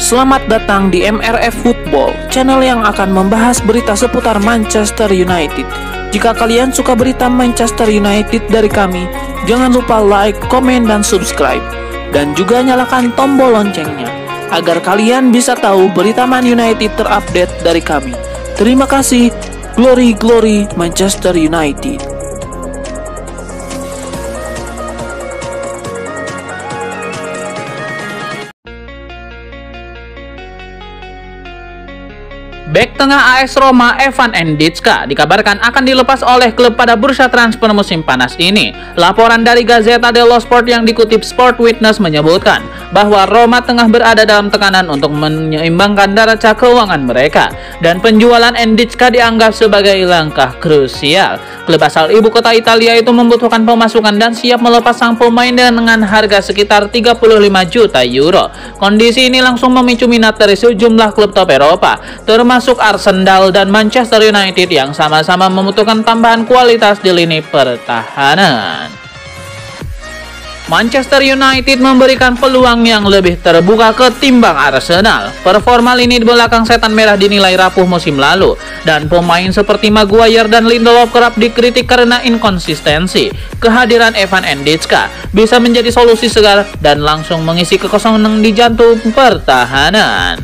Selamat datang di MRF Football, channel yang akan membahas berita seputar Manchester United. Jika kalian suka berita Manchester United dari kami, jangan lupa like, komen, dan subscribe. Dan juga nyalakan tombol loncengnya, agar kalian bisa tahu berita Man United terupdate dari kami. Terima kasih, Glory Glory Manchester United. Bek tengah AS Roma Evan Ndicka dikabarkan akan dilepas oleh klub pada bursa transfer musim panas ini. Laporan dari Gazzetta dello Sport yang dikutip Sport Witness menyebutkan bahwa Roma tengah berada dalam tekanan untuk menyeimbangkan neraca keuangan mereka, dan penjualan Ndicka dianggap sebagai langkah krusial. Klub asal ibu kota Italia itu membutuhkan pemasukan dan siap melepas sang pemain dengan harga sekitar 35 juta euro. Kondisi ini langsung memicu minat dari sejumlah klub top Eropa, termasuk Arsenal dan Manchester United yang sama-sama membutuhkan tambahan kualitas di lini pertahanan. Manchester United memberikan peluang yang lebih terbuka ketimbang Arsenal. Performa lini di belakang setan merah dinilai rapuh musim lalu, dan pemain seperti Maguire dan Lindelof kerap dikritik karena inkonsistensi. Kehadiran Evan Ndicka bisa menjadi solusi segar dan langsung mengisi kekosongan di jantung pertahanan.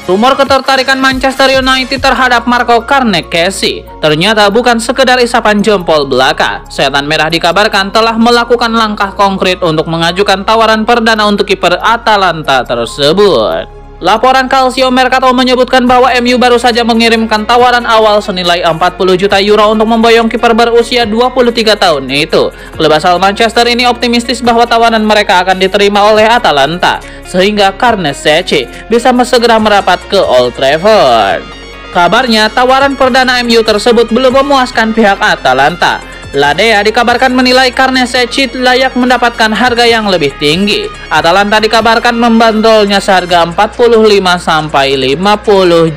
Rumor ketertarikan Manchester United terhadap Marco Carnecchia ternyata bukan sekedar isapan jempol belaka. Setan merah dikabarkan telah melakukan langkah konkret untuk mengajukan tawaran perdana untuk kiper Atalanta tersebut. Laporan Calcio Mercato menyebutkan bahwa MU baru saja mengirimkan tawaran awal senilai 40 juta euro untuk memboyong kiper berusia 23 tahun itu. Klub asal Manchester ini optimistis bahwa tawaran mereka akan diterima oleh Atalanta, sehingga Carnecchia bisa segera merapat ke Old Trafford. Kabarnya, tawaran perdana MU tersebut belum memuaskan pihak Atalanta. La Dea dikabarkan menilai Carnecchia layak mendapatkan harga yang lebih tinggi. Atalanta dikabarkan membandrolnya seharga 45-50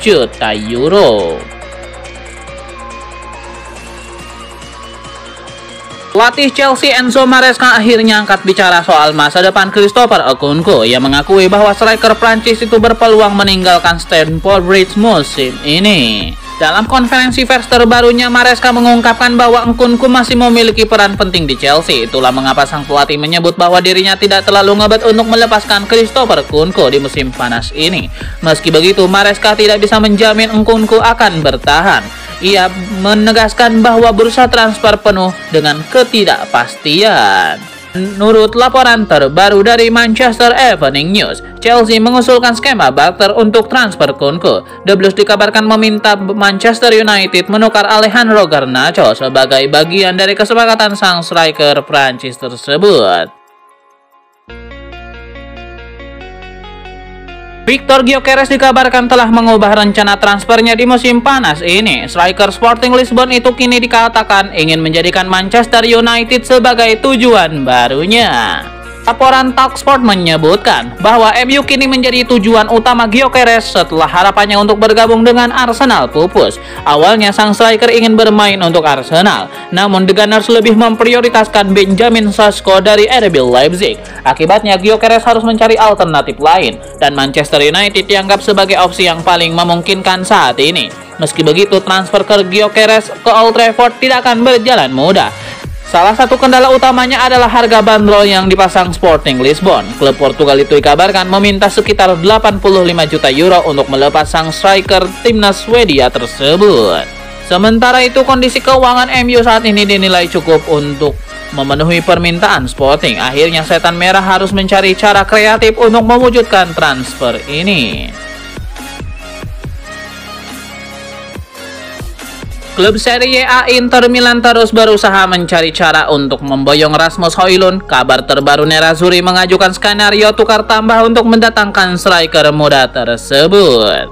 juta euro. Pelatih Chelsea Enzo Maresca akhirnya angkat bicara soal masa depan Christopher Nkunku. Ia mengakui bahwa striker Prancis itu berpeluang meninggalkan Stamford Bridge musim ini. Dalam konferensi pers terbarunya, Maresca mengungkapkan bahwa Nkunku masih memiliki peran penting di Chelsea. Itulah mengapa sang pelatih menyebut bahwa dirinya tidak terlalu ngebet untuk melepaskan Christopher Nkunku di musim panas ini. Meski begitu, Maresca tidak bisa menjamin Nkunku akan bertahan. Ia menegaskan bahwa bursa transfer penuh dengan ketidakpastian. Menurut laporan terbaru dari Manchester Evening News, Chelsea mengusulkan skema barter untuk transfer Nkunku. The Blues dikabarkan meminta Manchester United menukar Alejandro Garnacho sebagai bagian dari kesepakatan sang striker Prancis tersebut. Victor Gyökeres dikabarkan telah mengubah rencana transfernya di musim panas ini. Striker Sporting Lisbon itu kini dikatakan ingin menjadikan Manchester United sebagai tujuan barunya. Laporan Talksport menyebutkan bahwa MU kini menjadi tujuan utama Gyökeres setelah harapannya untuk bergabung dengan Arsenal pupus. Awalnya sang striker ingin bermain untuk Arsenal, namun The Gunners lebih memprioritaskan Benjamin Sesko dari RB Leipzig. Akibatnya Gyökeres harus mencari alternatif lain, dan Manchester United dianggap sebagai opsi yang paling memungkinkan saat ini. Meski begitu, transfer ke Gyökeres ke Old Trafford tidak akan berjalan mudah. Salah satu kendala utamanya adalah harga bandrol yang dipasang Sporting Lisbon. Klub Portugal itu dikabarkan meminta sekitar 85 juta euro untuk melepas sang striker timnas Swedia tersebut. Sementara itu, kondisi keuangan MU saat ini dinilai cukup untuk memenuhi permintaan Sporting. Akhirnya setan merah harus mencari cara kreatif untuk mewujudkan transfer ini. Klub Serie A Inter Milan terus berusaha mencari cara untuk memboyong Rasmus Højlund. Kabar terbaru Nerazzurri mengajukan skenario tukar tambah untuk mendatangkan striker muda tersebut.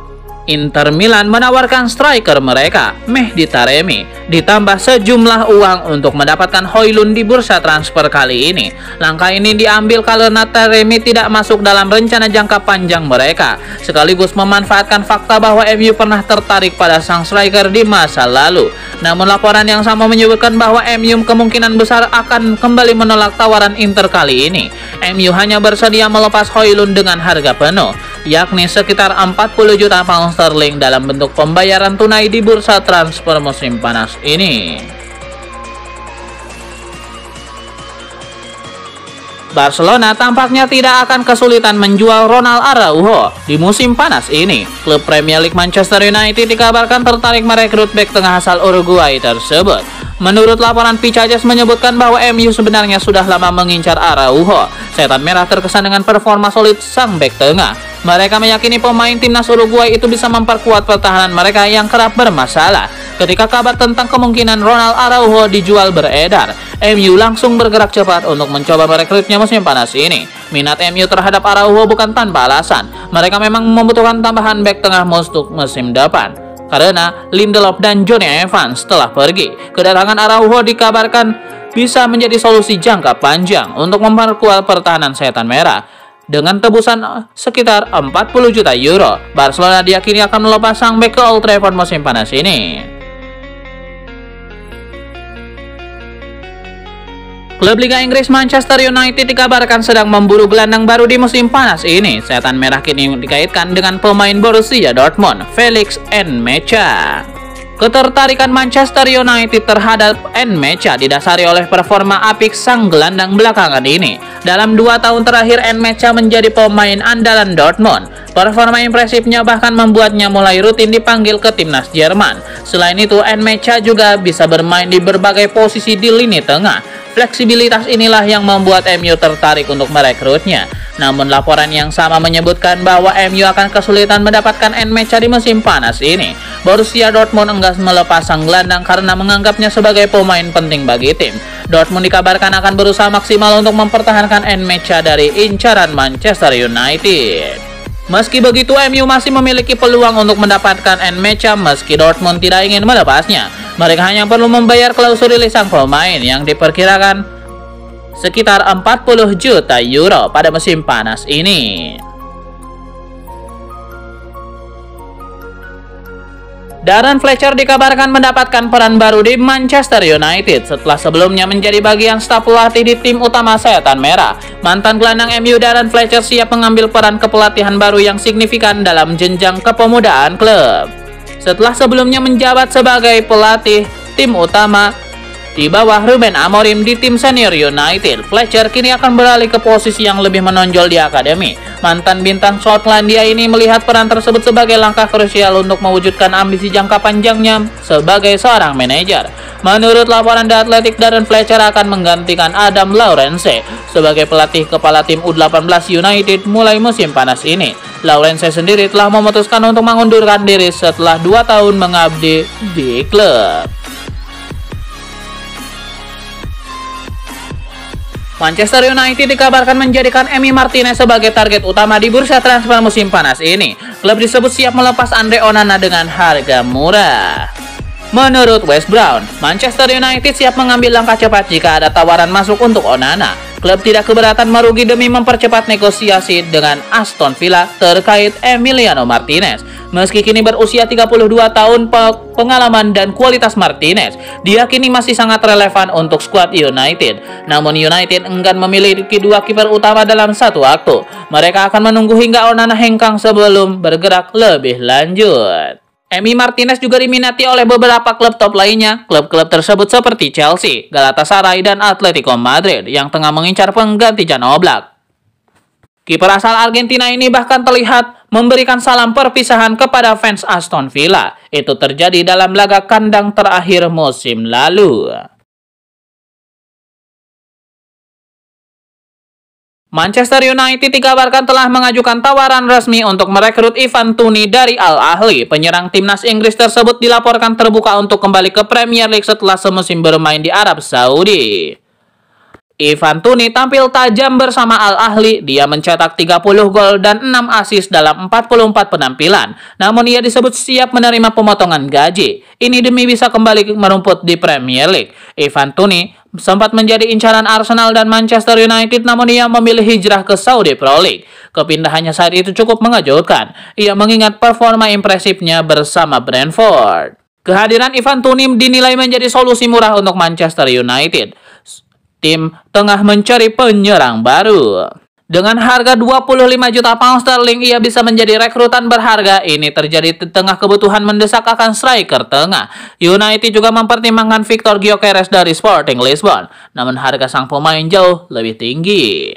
Inter Milan menawarkan striker mereka, Mehdi Taremi, ditambah sejumlah uang untuk mendapatkan Højlund di bursa transfer kali ini. Langkah ini diambil karena Taremi tidak masuk dalam rencana jangka panjang mereka, sekaligus memanfaatkan fakta bahwa MU pernah tertarik pada sang striker di masa lalu. Namun laporan yang sama menyebutkan bahwa MU kemungkinan besar akan kembali menolak tawaran Inter kali ini. MU hanya bersedia melepas Højlund dengan harga penuh, yakni sekitar 40 juta pound sterling dalam bentuk pembayaran tunai di bursa transfer musim panas ini. Barcelona tampaknya tidak akan kesulitan menjual Ronald Araujo di musim panas ini. Klub Premier League Manchester United dikabarkan tertarik merekrut bek tengah asal Uruguay tersebut. Menurut laporan Picajes menyebutkan bahwa MU sebenarnya sudah lama mengincar Araujo. Setan Merah terkesan dengan performa solid sang bek tengah. Mereka meyakini pemain timnas Uruguay itu bisa memperkuat pertahanan mereka yang kerap bermasalah. Ketika kabar tentang kemungkinan Ronald Araujo dijual beredar, MU langsung bergerak cepat untuk mencoba merekrutnya musim panas ini. Minat MU terhadap Araujo bukan tanpa alasan. Mereka memang membutuhkan tambahan bek tengah untuk musim depan, karena Lindelof dan Johnny Evans telah pergi. Kedatangan Araujo dikabarkan bisa menjadi solusi jangka panjang untuk memperkuat pertahanan Setan Merah. Dengan tebusan sekitar 40 juta euro, Barcelona diyakini akan melepas sang bek ke Old Trafford musim panas ini. Klub Liga Inggris Manchester United dikabarkan sedang memburu gelandang baru di musim panas ini. Setan Merah kini dikaitkan dengan pemain Borussia Dortmund, Felix Nmecha. Ketertarikan Manchester United terhadap Nmecha didasari oleh performa apik sang gelandang belakangan ini. Dalam 2 tahun terakhir, Nmecha menjadi pemain andalan Dortmund. Performa impresifnya bahkan membuatnya mulai rutin dipanggil ke timnas Jerman. Selain itu, Nmecha juga bisa bermain di berbagai posisi di lini tengah. Fleksibilitas inilah yang membuat MU tertarik untuk merekrutnya. Namun laporan yang sama menyebutkan bahwa MU akan kesulitan mendapatkan Nmecha di musim panas ini. Borussia Dortmund enggan melepas sang gelandang karena menganggapnya sebagai pemain penting bagi tim. Dortmund dikabarkan akan berusaha maksimal untuk mempertahankan Nmecha dari incaran Manchester United. Meski begitu, MU masih memiliki peluang untuk mendapatkan Nmecha meski Dortmund tidak ingin melepasnya. Mereka hanya perlu membayar klausul rilis sang pemain yang diperkirakan sekitar 40 juta euro pada musim panas ini. Darren Fletcher dikabarkan mendapatkan peran baru di Manchester United setelah sebelumnya menjadi bagian staf pelatih di tim utama Setan Merah. Mantan gelandang MU Darren Fletcher siap mengambil peran kepelatihan baru yang signifikan dalam jenjang kepemudaan klub. Setelah sebelumnya menjabat sebagai pelatih tim utama di bawah Ruben Amorim di tim senior United, Fletcher kini akan beralih ke posisi yang lebih menonjol di akademi. Mantan bintang Skotlandia ini melihat peran tersebut sebagai langkah krusial untuk mewujudkan ambisi jangka panjangnya sebagai seorang manajer. Menurut laporan The Athletic, Darren Fletcher akan menggantikan Adam Lawrence sebagai pelatih kepala tim U18 United mulai musim panas ini. Lawrence sendiri telah memutuskan untuk mengundurkan diri setelah 2 tahun mengabdi di klub. Manchester United dikabarkan menjadikan Emi Martinez sebagai target utama di bursa transfer musim panas ini. Klub disebut siap melepas Andre Onana dengan harga murah. Menurut West Brown, Manchester United siap mengambil langkah cepat jika ada tawaran masuk untuk Onana. Klub tidak keberatan merugi demi mempercepat negosiasi dengan Aston Villa terkait Emiliano Martinez. Meski kini berusia 32 tahun, pengalaman dan kualitas Martinez diyakini masih sangat relevan untuk skuad United. Namun United enggan memiliki 2 kiper utama dalam satu waktu. Mereka akan menunggu hingga Onana hengkang sebelum bergerak lebih lanjut. Emi Martinez juga diminati oleh beberapa klub top lainnya. Klub-klub tersebut seperti Chelsea, Galatasaray, dan Atletico Madrid yang tengah mengincar pengganti Jan Oblak. Kiper asal Argentina ini bahkan terlihat memberikan salam perpisahan kepada fans Aston Villa. Itu terjadi dalam laga kandang terakhir musim lalu. Manchester United dikabarkan telah mengajukan tawaran resmi untuk merekrut Ivan Toney dari Al Ahly. Penyerang timnas Inggris tersebut dilaporkan terbuka untuk kembali ke Premier League setelah semusim bermain di Arab Saudi. Ivan Toney tampil tajam bersama Al Ahly. Dia mencetak 30 gol dan 6 assist dalam 44 penampilan. Namun ia disebut siap menerima pemotongan gaji. Ini demi bisa kembali merumput di Premier League. Ivan Toney sempat menjadi incaran Arsenal dan Manchester United, namun ia memilih hijrah ke Saudi Pro League. Kepindahannya saat itu cukup mengejutkan. Ia mengingat performa impresifnya bersama Brentford. Kehadiran Ivan Toney dinilai menjadi solusi murah untuk Manchester United. Tim tengah mencari penyerang baru. Dengan harga 25 juta pound sterling, ia bisa menjadi rekrutan berharga. Ini terjadi di tengah kebutuhan mendesak akan striker tengah. United juga mempertimbangkan Victor Gyökeres dari Sporting Lisbon. Namun harga sang pemain jauh lebih tinggi.